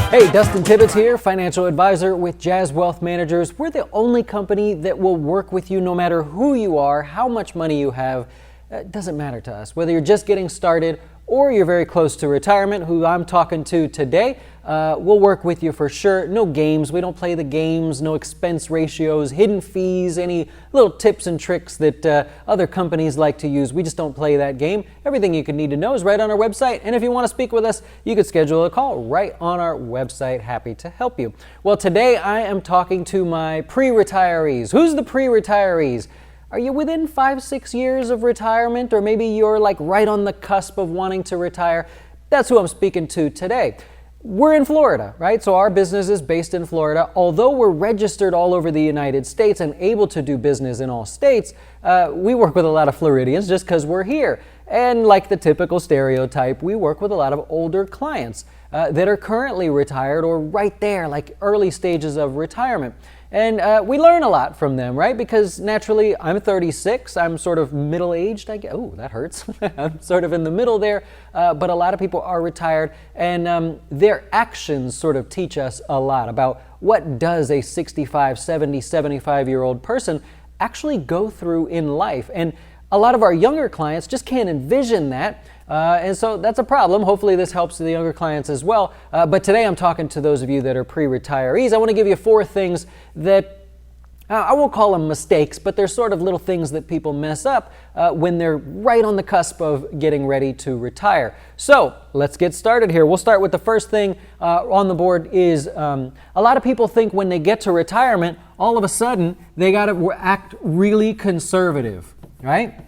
Hey, Dustin Tibbetts here, financial advisor with Jazz Wealth Managers. We're the only company that will work with you no matter who you are, how much money you have. It doesn't matter to us. Whether you're just getting started or you're very close to retirement, who I'm talking to today, we'll work with you for sure. No games. We don't play the games. No expense ratios, hidden fees, any little tips and tricks that other companies like to use. We just don't play that game. Everything you could need to know is right on our website. And if you want to speak with us, you could schedule a call right on our website. Happy to help you. Well, today I am talking to my pre-retirees. Who's the pre-retirees? Are you within 5-6 years of retirement, or maybe you're like right on the cusp of wanting to retire? That's who I'm speaking to today. We're in Florida, right? So our business is based in Florida. Although we're registered all over the United States and able to do business in all states, we work with a lot of Floridians just because we're here. And like the typical stereotype, we work with a lot of older clients that are currently retired or right there, like early stages of retirement. And we learn a lot from them, right? Because naturally, I'm 36. I'm sort of middle-aged. Oh, that hurts. I'm sort of in the middle there. But a lot of people are retired. And their actions sort of teach us a lot about what does a 65, 70, 75-year-old person actually go through in life. And a lot of our younger clients just can't envision that. And so that's a problem. Hopefully this helps the younger clients as well. But today I'm talking to those of you that are pre-retirees. I want to give you 4 things that I won't call them mistakes, but they're sort of little things that people mess up when they're right on the cusp of getting ready to retire. So let's get started here. We'll start with the first thing on the board is a lot of people think when they get to retirement, all of a sudden they got to act really conservative, right?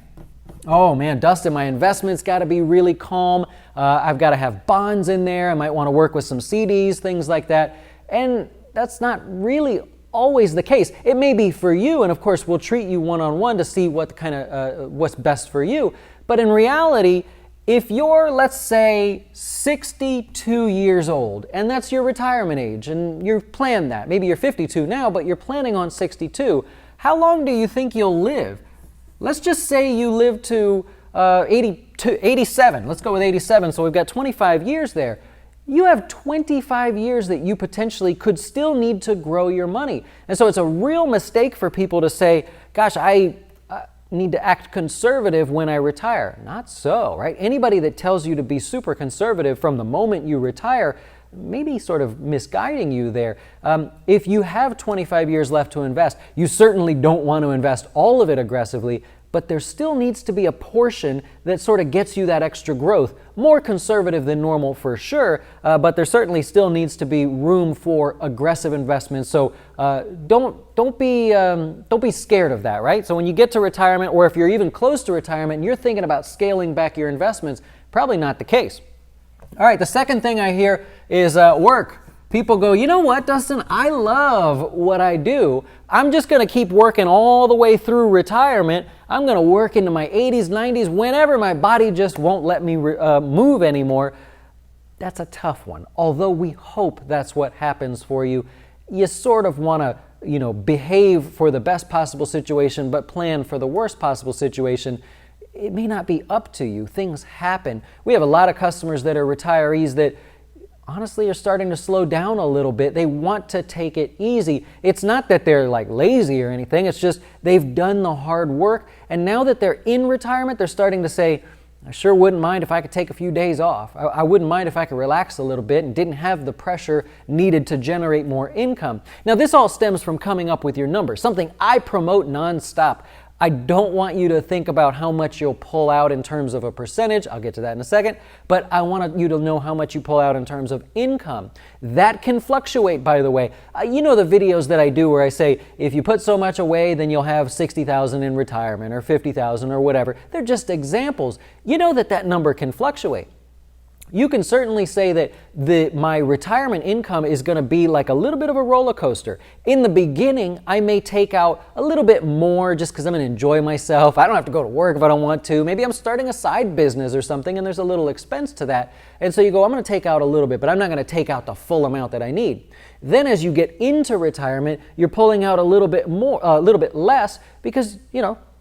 Oh man, Dustin, my investments got to be really calm. I've got to have bonds in there. I might want to work with some CDs, things like that. And that's not really always the case. It may be for you, and of course we'll treat you one-on-one to see what kind of what's best for you. But in reality, if you're, let's say, 62 years old, and that's your retirement age, and you've planned that, maybe you're 52 now, but you're planning on 62, how long do you think you'll live? Let's just say you live to 87. Let's go with 87. So we've got 25 years there. You have 25 years that you potentially could still need to grow your money. And so it's a real mistake for people to say, gosh, I need to act conservative when I retire. Not so, right? Anybody that tells you to be super conservative from the moment you retire maybe sort of misguiding you there. If you have 25 years left to invest, you certainly don't want to invest all of it aggressively, but there still needs to be a portion that sort of gets you that extra growth. More conservative than normal for sure, but there certainly still needs to be room for aggressive investments. So don't be scared of that, right? So when you get to retirement, or if you're even close to retirement and you're thinking about scaling back your investments, probably not the case. All right, the second thing I hear is work. People go, you know what, Dustin, I love what I do. I'm just going to keep working all the way through retirement. I'm going to work into my 80s, 90s, whenever my body just won't let me move anymore. That's a tough one. Although we hope that's what happens for you, you sort of want to, behave for the best possible situation, but plan for the worst possible situation. It may not be up to you. Things happen. We have a lot of customers that are retirees that honestly are starting to slow down a little bit. They want to take it easy. It's not that they're like lazy or anything. It's just they've done the hard work. And now that they're in retirement, they're starting to say, I sure wouldn't mind if I could take a few days off. I wouldn't mind if I could relax a little bit and didn't have the pressure needed to generate more income. Now, this all stems from coming up with your numbers, something I promote nonstop. I don't want you to think about how much you'll pull out in terms of a percentage. I'll get to that in a second. But I want you to know how much you pull out in terms of income. That can fluctuate, by the way. You know the videos that I do where I say, if you put so much away, then you'll have $60,000 in retirement or $50,000 or whatever. They're just examples. You know that number can fluctuate. You can certainly say that my retirement income is going to be like a little bit of a roller coaster. In the beginning, I may take out a little bit more just because I'm going to enjoy myself. I don't have to go to work if I don't want to. Maybe I'm starting a side business or something and there's a little expense to that. And so you go, I'm going to take out a little bit, but I'm not going to take out the full amount that I need. Then as you get into retirement, you're pulling out a little bit more, a little bit less because,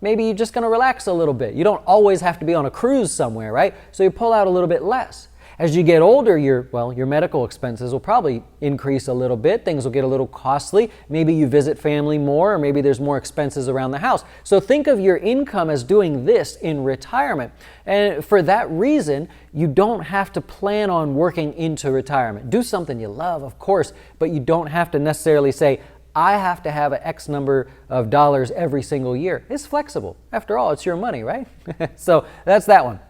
maybe you're just going to relax a little bit. You don't always have to be on a cruise somewhere, right? So you pull out a little bit less. As you get older, your medical expenses will probably increase a little bit. Things will get a little costly. Maybe you visit family more, or maybe there's more expenses around the house. So think of your income as doing this in retirement. And for that reason, you don't have to plan on working into retirement. Do something you love, of course, but you don't have to necessarily say, I have to have an X number of dollars every single year. It's flexible. After all, it's your money, right? So that's that one.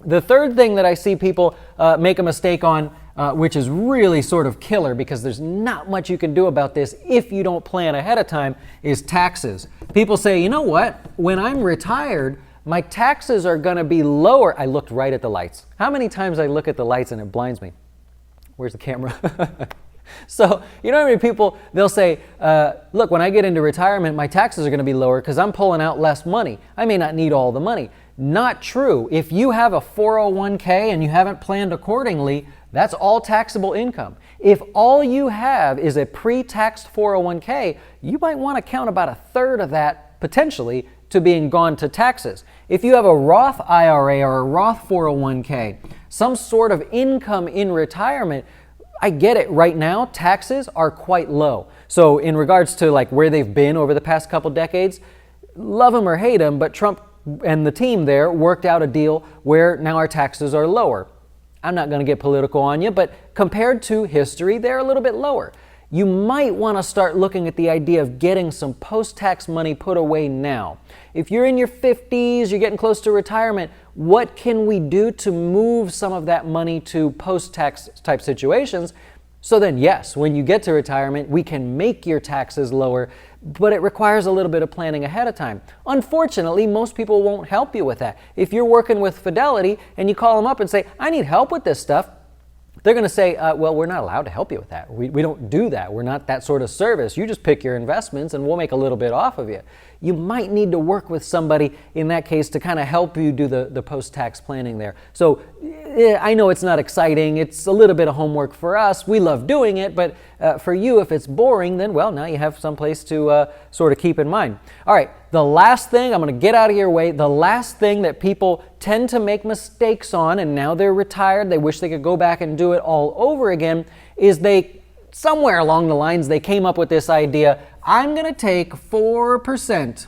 The third thing that I see people make a mistake on, which is really sort of killer because there's not much you can do about this if you don't plan ahead of time, is taxes. People say, you know what, when I'm retired, my taxes are going to be lower. I looked right at the lights. How many times I look at the lights and it blinds me? Where's the camera? So, you know how many people, they'll say, look, when I get into retirement, my taxes are going to be lower because I'm pulling out less money. I may not need all the money. Not true. If you have a 401k and you haven't planned accordingly, that's all taxable income. If all you have is a pre-taxed 401k, you might want to count about a third of that potentially to being gone to taxes. If you have a Roth IRA or a Roth 401k, some sort of income in retirement, I get it. Right now, taxes are quite low. So in regards to like where they've been over the past couple decades, love them or hate them, but Trump and the team there worked out a deal where now our taxes are lower. I'm not going to get political on you, but compared to history, they're a little bit lower. You might want to start looking at the idea of getting some post-tax money put away now. If you're in your 50s, you're getting close to retirement, what can we do to move some of that money to post-tax type situations? So then, yes, when you get to retirement, we can make your taxes lower, but it requires a little bit of planning ahead of time. Unfortunately, most people won't help you with that. If you're working with Fidelity and you call them up and say, I need help with this stuff, they're going to say, well, we're not allowed to help you with that. We don't do that. We're not that sort of service. You just pick your investments and we'll make a little bit off of you. You might need to work with somebody in that case to kind of help you do the post-tax planning there. So I know it's not exciting. It's a little bit of homework for us. We love doing it, but for you, if it's boring, then well, now you have some place to sort of keep in mind. All right, the last thing, I'm going to get out of your way, the last thing that people tend to make mistakes on, and now they're retired, they wish they could go back and do it all over again, is somewhere along the lines, they came up with this idea, I'm going to take 4%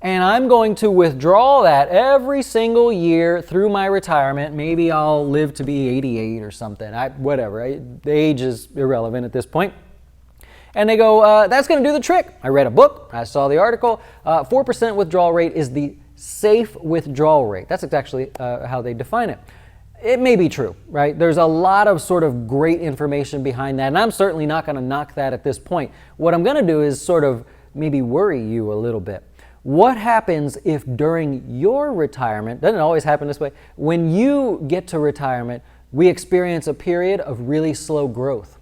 and I'm going to withdraw that every single year through my retirement. Maybe I'll live to be 88 or something, whatever. The age is irrelevant at this point. And they go, that's going to do the trick. I read a book, I saw the article. 4% withdrawal rate is the safe withdrawal rate. That's actually how they define it. It may be true, right? There's a lot of sort of great information behind that, and I'm certainly not going to knock that at this point. What I'm going to do is sort of maybe worry you a little bit. What happens if during your retirement, doesn't it always happen this way, when you get to retirement, we experience a period of really slow growth?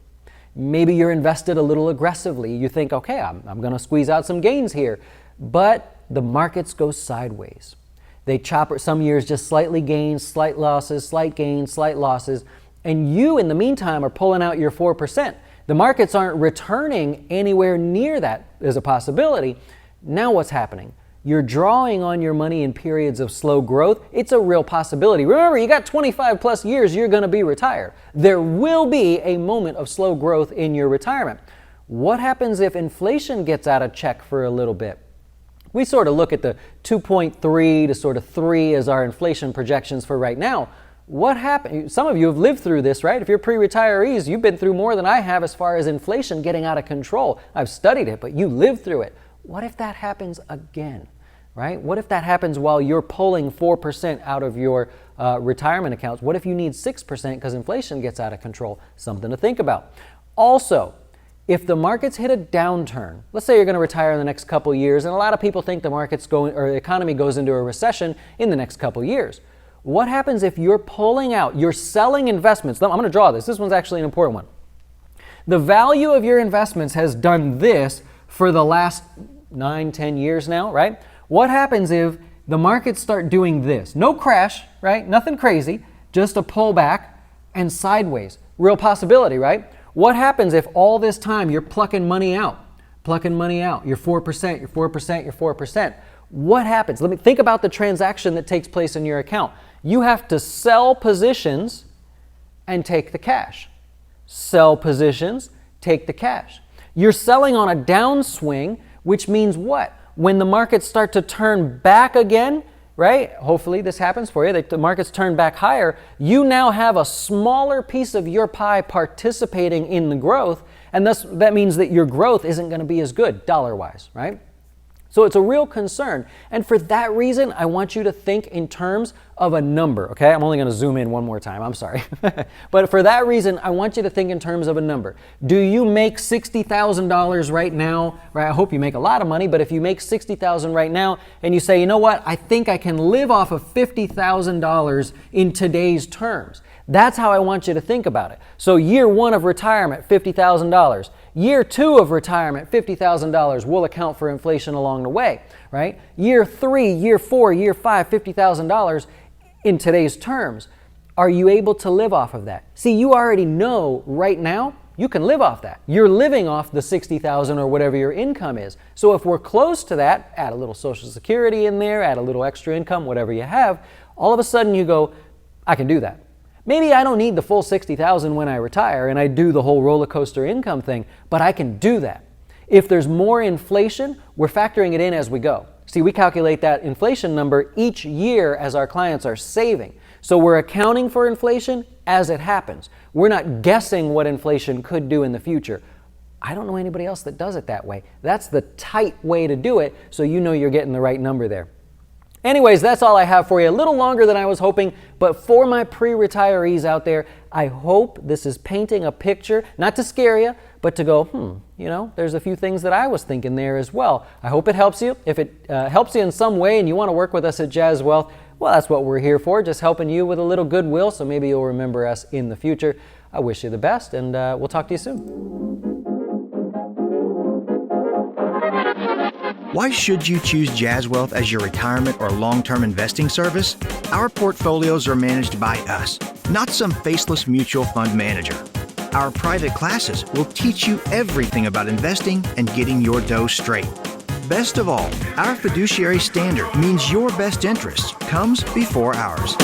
Maybe you're invested a little aggressively. You think, okay, I'm going to squeeze out some gains here, but the markets go sideways. They chop some years just slightly gains, slight losses, slight gains, slight losses, and you in the meantime are pulling out your 4%. The markets aren't returning anywhere near that as a possibility. Now what's happening? You're drawing on your money in periods of slow growth. It's a real possibility. Remember, you got 25 plus years, you're going to be retired. There will be a moment of slow growth in your retirement. What happens if inflation gets out of check for a little bit? We sort of look at the 2.3 to sort of 3 as our inflation projections for right now. What happened? Some of you have lived through this, right? If you're pre-retirees, you've been through more than I have as far as inflation getting out of control. I've studied it, but you lived through it. What if that happens again, right? What if that happens while you're pulling 4% out of your retirement accounts? What if you need 6% because inflation gets out of control? Something to think about. Also, if the markets hit a downturn, let's say you're going to retire in the next couple years, and a lot of people think the market's going or the economy goes into a recession in the next couple years. What happens if you're pulling out, you're selling investments? I'm going to draw this. This one's actually an important one. The value of your investments has done this for the last 9, 10 years now, right? What happens if the markets start doing this? No crash, right? Nothing crazy, just a pullback and sideways. Real possibility, right? What happens if all this time you're plucking money out, your 4%, your 4%, your 4%? What happens? Let me think about the transaction that takes place in your account. You have to sell positions and take the cash. Sell positions, take the cash. You're selling on a downswing, which means what? When the markets start to turn back again, right? Hopefully this happens for you, that the markets turn back higher, you now have a smaller piece of your pie participating in the growth, and thus that means that your growth isn't going to be as good dollar-wise, right? So it's a real concern. And for that reason, I want you to think in terms of a number, okay? I'm only going to zoom in one more time. I'm sorry. But for that reason, I want you to think in terms of a number. Do you make $60,000 right now? Right? I hope you make a lot of money, but if you make $60,000 right now and you say, you know what, I think I can live off of $50,000 in today's terms. That's how I want you to think about it. So year one of retirement, $50,000. Year two of retirement, $50,000 will account for inflation along the way, right? Year three, year four, year five, $50,000 in today's terms. Are you able to live off of that? See, you already know right now you can live off that. You're living off the $60,000 or whatever your income is. So if we're close to that, add a little Social Security in there, add a little extra income, whatever you have, all of a sudden you go, I can do that. Maybe I don't need the full $60,000 when I retire and I do the whole roller coaster income thing, but I can do that. If there's more inflation, we're factoring it in as we go. See, we calculate that inflation number each year as our clients are saving. So we're accounting for inflation as it happens. We're not guessing what inflation could do in the future. I don't know anybody else that does it that way. That's the tight way to do it, so you know you're getting the right number there. Anyways, that's all I have for you. A little longer than I was hoping, but for my pre-retirees out there, I hope this is painting a picture, not to scare you, but to go, you know, there's a few things that I was thinking there as well. I hope it helps you. If it helps you in some way and you want to work with us at Jazz Wealth, well, that's what we're here for, just helping you with a little goodwill, so maybe you'll remember us in the future. I wish you the best, and we'll talk to you soon. Why should you choose Jazz Wealth as your retirement or long-term investing service? Our portfolios are managed by us, not some faceless mutual fund manager. Our private classes will teach you everything about investing and getting your dough straight. Best of all, our fiduciary standard means your best interest comes before ours.